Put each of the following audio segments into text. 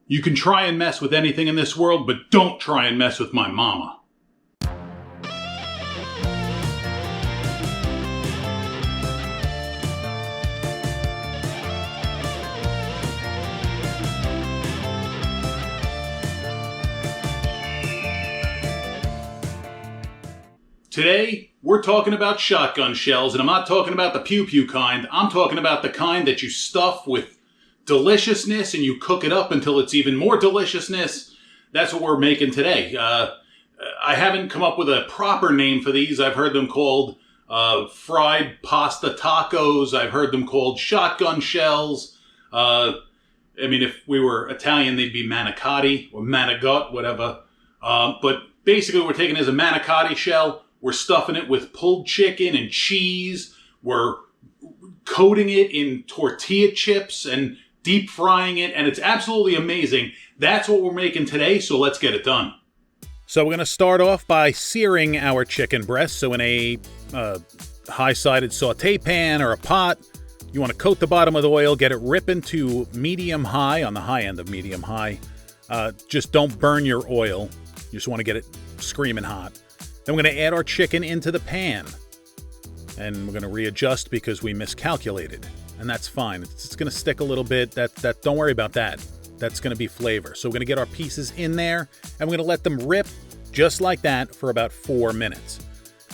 You can try and mess with anything in this world, but don't try and mess with my mama. Today, we're talking about shotgun shells, and I'm not talking about the pew-pew kind. I'm talking about the kind that you stuff with deliciousness and you cook it up until it's even more deliciousness. That's what we're making today. I haven't come up with a proper name for these. I've heard them called fried pasta tacos. I've heard them called shotgun shells. I mean, if we were Italian, they'd be manicotti or manigot, whatever. But basically, we're taking it as a manicotti shell. We're stuffing it with pulled chicken and cheese. We're coating it in tortilla chips and deep frying it. And it's absolutely amazing. That's what we're making today, so let's get it done. So we're going to start off by searing our chicken breast. So in a high-sided saute pan or a pot, you want to coat the bottom with oil, get it ripping to medium-high, on the high end of medium-high. Just don't burn your oil. You just want to get it screaming hot. Then we're going to add our chicken into the pan. And we're going to readjust because we miscalculated. And that's fine. It's going to stick a little bit. Don't worry about that. That's going to be flavor. So we're going to get our pieces in there, and we're going to let them rip just like that for about 4 minutes.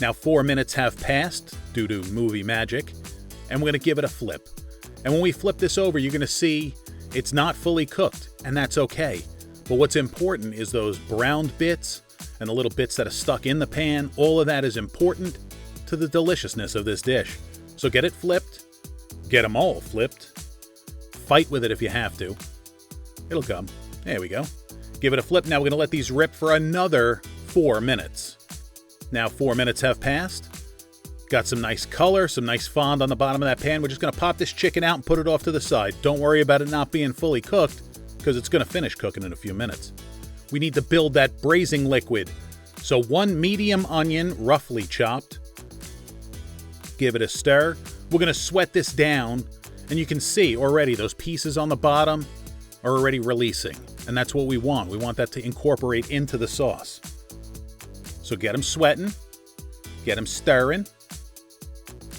Now 4 minutes have passed due to movie magic, and we're going to give it a flip. And when we flip this over, you're going to see it's not fully cooked, and that's okay. But what's important is those browned bits and the little bits that are stuck in the pan. All of that is important to the deliciousness of this dish. So get it flipped. Get them all flipped. Fight with it if you have to. It'll come. There we go. Give it a flip. Now we're going to let these rip for another 4 minutes. Now 4 minutes have passed. Got some nice color, some nice fond on the bottom of that pan. We're just going to pop this chicken out and put it off to the side. Don't worry about it not being fully cooked, because it's going to finish cooking in a few minutes. We need to build that braising liquid. So 1 medium onion, roughly chopped. Give it a stir. We're going to sweat this down, and you can see already those pieces on the bottom are already releasing, and that's what we want. We want that to incorporate into the sauce. So get them sweating, get them stirring,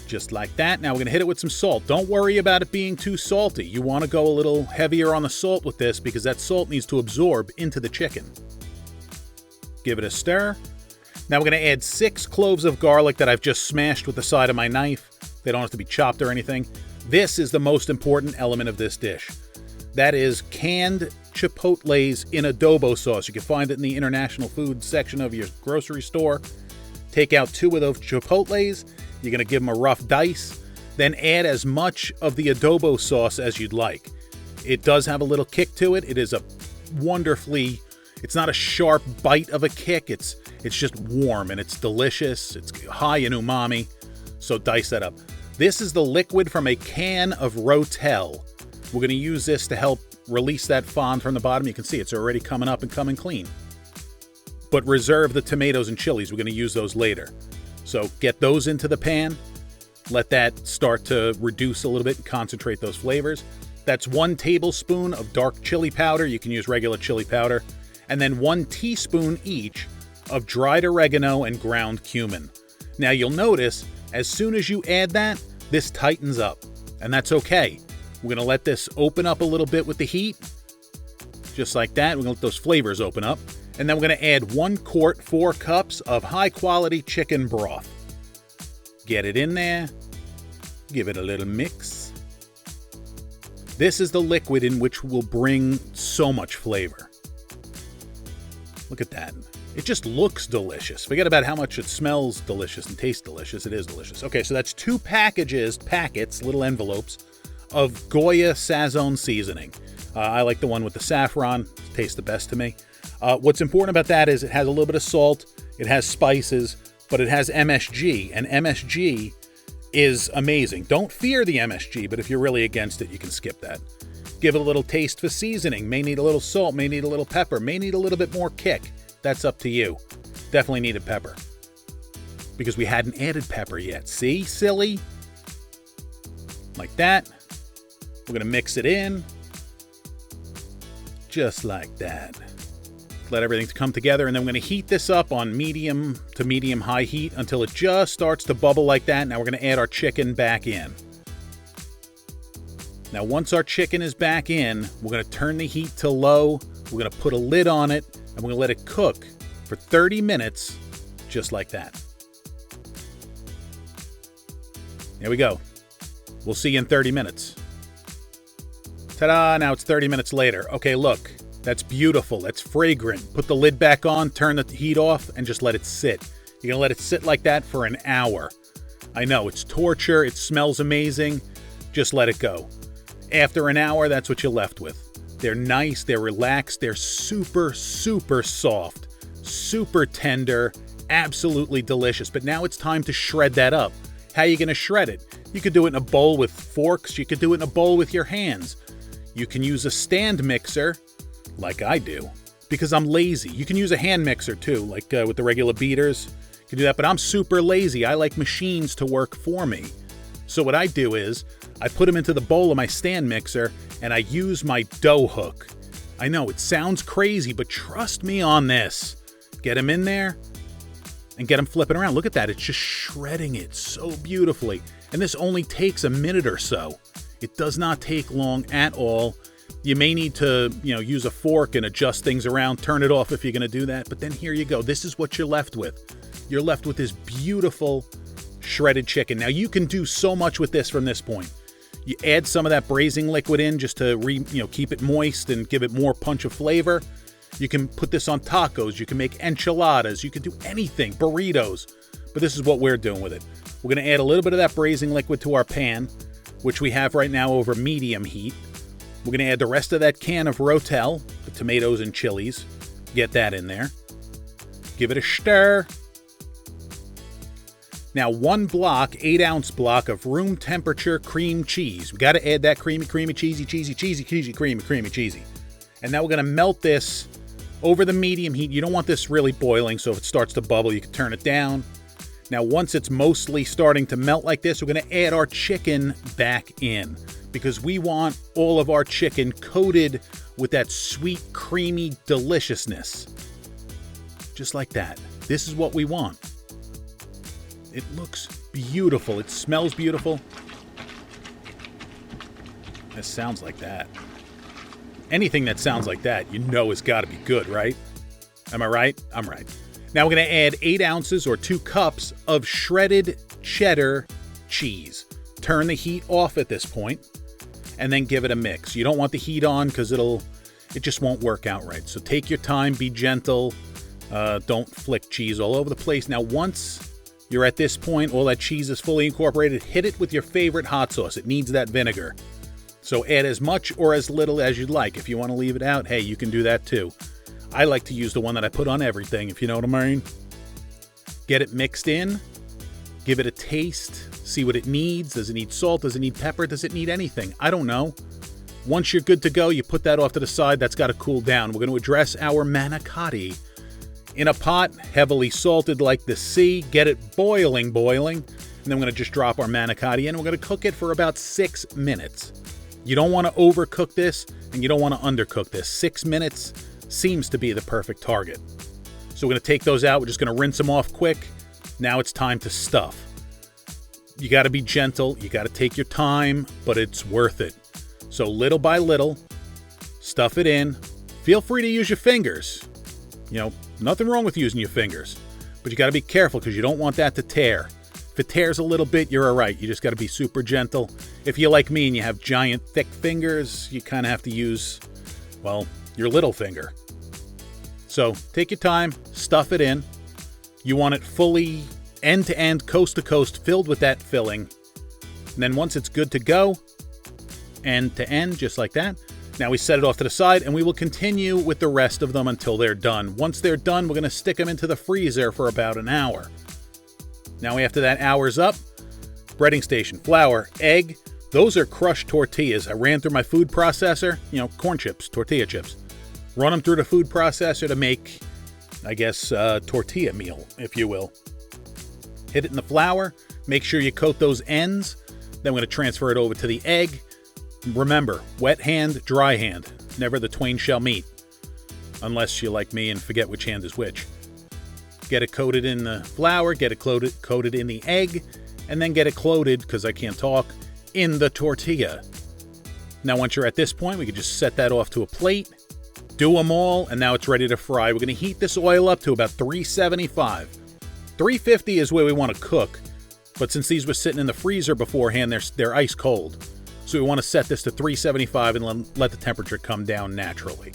just like that. Now we're going to hit it with some salt. Don't worry about it being too salty. You want to go a little heavier on the salt with this because that salt needs to absorb into the chicken. Give it a stir. Now we're going to add 6 cloves of garlic that I've just smashed with the side of my knife. They don't have to be chopped or anything. This is the most important element of this dish. That is canned chipotles in adobo sauce. You can find it in the international food section of your grocery store. Take out 2 of those chipotles. You're going to give them a rough dice. Then add as much of the adobo sauce as you'd like. It does have a little kick to it. It is a wonderfully... It's not a sharp bite of a kick. It's just warm and it's delicious. It's high in umami. So dice that up. This is the liquid from a can of Ro-Tel. We're going to use this to help release that fond from the bottom. You can see it's already coming up and coming clean. But reserve the tomatoes and chilies. We're going to use those later. So get those into the pan. Let that start to reduce a little bit and concentrate those flavors. That's 1 tablespoon of dark chili powder. You can use regular chili powder. And then 1 teaspoon each of dried oregano and ground cumin. Now you'll notice, as soon as you add that, this tightens up. And that's okay. We're going to let this open up a little bit with the heat. Just like that. We're going to let those flavors open up. And then we're going to add 1 quart, 4 cups of high-quality chicken broth. Get it in there. Give it a little mix. This is the liquid in which will bring so much flavor. Look at that. It just looks delicious. Forget about how much it smells delicious and tastes delicious. It is delicious. Okay, so that's 2 packets, little envelopes, of Goya Sazon seasoning. I like the one with the saffron. It tastes the best to me. What's important about that is it has a little bit of salt, it has spices, but it has MSG, and MSG is amazing. Don't fear the MSG, but if you're really against it, you can skip that. Give it a little taste for seasoning. May need a little salt, may need a little pepper, may need a little bit more kick. That's up to you. Definitely needed pepper. Because we hadn't added pepper yet. See, silly? Like that. We're going to mix it in. Just like that. Let everything come together, and then we're going to heat this up on medium to medium-high heat until it just starts to bubble like that. Now we're going to add our chicken back in. Now once our chicken is back in, we're going to turn the heat to low. We're going to put a lid on it, and we're going to let it cook for 30 minutes, just like that. There we go. We'll see you in 30 minutes. Ta-da! Now it's 30 minutes later. Okay, look. That's beautiful. That's fragrant. Put the lid back on, turn the heat off, and just let it sit. You're going to let it sit like that for an hour. I know, it's torture. It smells amazing. Just let it go. After an hour, that's what you're left with. They're nice. They're relaxed. They're super, super soft. Super tender. Absolutely delicious. But now it's time to shred that up. How are you going to shred it? You could do it in a bowl with forks. You could do it in a bowl with your hands. You can use a stand mixer, like I do, because I'm lazy. You can use a hand mixer too, like with the regular beaters. You can do that, but I'm super lazy. I like machines to work for me. So what I do is, I put them into the bowl of my stand mixer, and I use my dough hook. I know, it sounds crazy, but trust me on this. Get them in there, and get them flipping around. Look at that, it's just shredding it so beautifully. And this only takes a minute or so. It does not take long at all. You may need to, use a fork and adjust things around, turn it off if you're going to do that. But then here you go. This is what you're left with. You're left with this beautiful shredded chicken. Now you can do so much with this from this point. You add some of that braising liquid in just to keep it moist and give it more punch of flavor. You can put this on tacos. You can make enchiladas. You can do anything, burritos. But this is what we're doing with it. We're going to add a little bit of that braising liquid to our pan, which we have right now over medium heat. We're going to add the rest of that can of Ro-Tel, the tomatoes and chilies. Get that in there. Give it a stir. Now 1 block, 8-ounce block of room temperature cream cheese. We got to add that creamy, cheesy. And now we're going to melt this over the medium heat. You don't want this really boiling, so if it starts to bubble, you can turn it down. Now once it's mostly starting to melt like this, we're going to add our chicken back in, because we want all of our chicken coated with that sweet, creamy deliciousness. Just like that. This is what we want. It looks beautiful. It smells beautiful. It sounds like that. Anything that sounds like that, it's got to be good, right? Am I right? I'm right. Now we're going to add 8 ounces or 2 cups of shredded cheddar cheese. Turn the heat off at this point, and then give it a mix. You don't want the heat on because it just won't work out right. So take your time, be gentle, don't flick cheese all over the place. Now once you're at this point, all that cheese is fully incorporated, hit it with your favorite hot sauce. It needs that vinegar. So add as much or as little as you'd like. If you want to leave it out, hey, you can do that too. I like to use the one that I put on everything, if you know what I mean. Get it mixed in, give it a taste, see what it needs. Does it need salt? Does it need pepper? Does it need anything? I don't know. Once you're good to go, you put that off to the side. That's got to cool down. We're going to address our manicotti in a pot, heavily salted like the sea. Get it boiling. And then we're going to just drop our manicotti in. We're going to cook it for about 6 minutes. You don't want to overcook this, and you don't want to undercook this. 6 minutes seems to be the perfect target. So we're going to take those out. We're just going to rinse them off quick. Now it's time to stuff. You got to be gentle. You got to take your time, but it's worth it. So little by little, stuff it in. Feel free to use your fingers. Nothing wrong with using your fingers, but you got to be careful because you don't want that to tear. If it tears a little bit, you're all right. You just got to be super gentle. If you're like me and you have giant, thick fingers, you kind of have to use, your little finger. So take your time, stuff it in. You want it fully end to end, coast to coast, filled with that filling. And then once it's good to go, end to end, just like that. Now we set it off to the side, and we will continue with the rest of them until they're done. Once they're done, we're going to stick them into the freezer for about an hour. Now after that hour's up, breading station, flour, egg. Those are crushed tortillas. I ran through my food processor, corn chips, tortilla chips. Run them through the food processor to make, tortilla meal, if you will. Hit it in the flour. Make sure you coat those ends. Then we're going to transfer it over to the egg. Remember, wet hand, dry hand. Never the twain shall meet. Unless you're like me and forget which hand is which. Get it coated in the flour, get it coated in the egg, and then get it coated, because I can't talk, in the tortilla. Now once you're at this point, we can just set that off to a plate, do them all, and now it's ready to fry. We're going to heat this oil up to about 375. 350 is where we want to cook, but since these were sitting in the freezer beforehand, they're ice cold. So we want to set this to 375 and let the temperature come down naturally.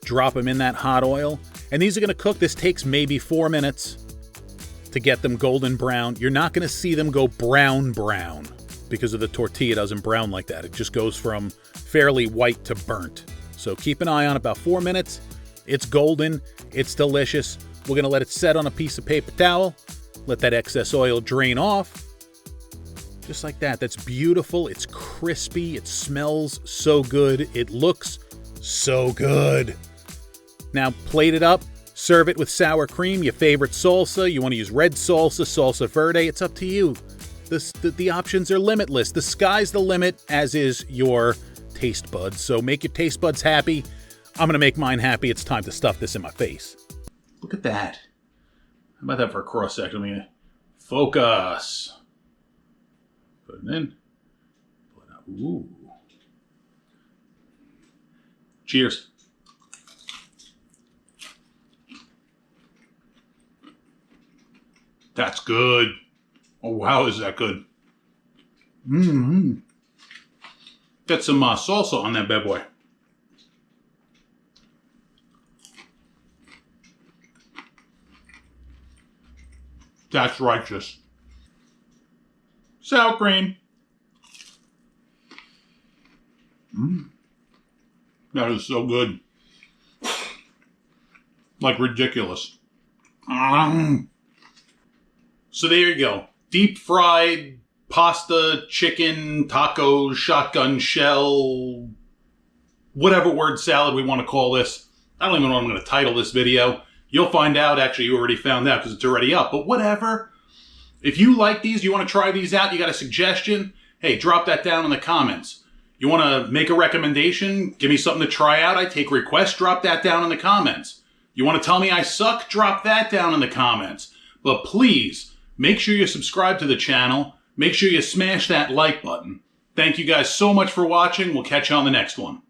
Drop them in that hot oil, and these are going to cook. This takes maybe 4 minutes to get them golden brown. You're not going to see them go brown because of the tortilla. It doesn't brown like that. It just goes from fairly white to burnt. So keep an eye on it. About 4 minutes. It's golden. It's delicious. We're going to let it set on a piece of paper towel. Let that excess oil drain off. Just like that. That's beautiful. It's crispy. It smells so good. It looks so good. Now plate it up, serve it with sour cream, your favorite salsa. You want to use red salsa, salsa verde, it's up to you. The options are limitless. The sky's the limit, as is your taste buds. So make your taste buds happy. I'm going to make mine happy. It's time to stuff this in my face. Look at that. How about that for a cross section? I'm going to focus. Put it in. Pull it out. Ooh. Cheers. That's good. Oh, wow, is that good. Mm-hmm. Get some salsa on that bad boy. That's righteous. Sour cream. That is so good. Like ridiculous. So there you go. Deep fried pasta, chicken, tacos, shotgun shell, whatever word salad we want to call this. I don't even know what I'm going to title this video. You'll find out. Actually, you already found out because it's already up. But whatever. If you like these, you want to try these out, you got a suggestion, hey, drop that down in the comments. You want to make a recommendation, give me something to try out, I take requests, drop that down in the comments. You want to tell me I suck, drop that down in the comments. But please, make sure you subscribe to the channel. Make sure you smash that like button. Thank you guys so much for watching. We'll catch you on the next one.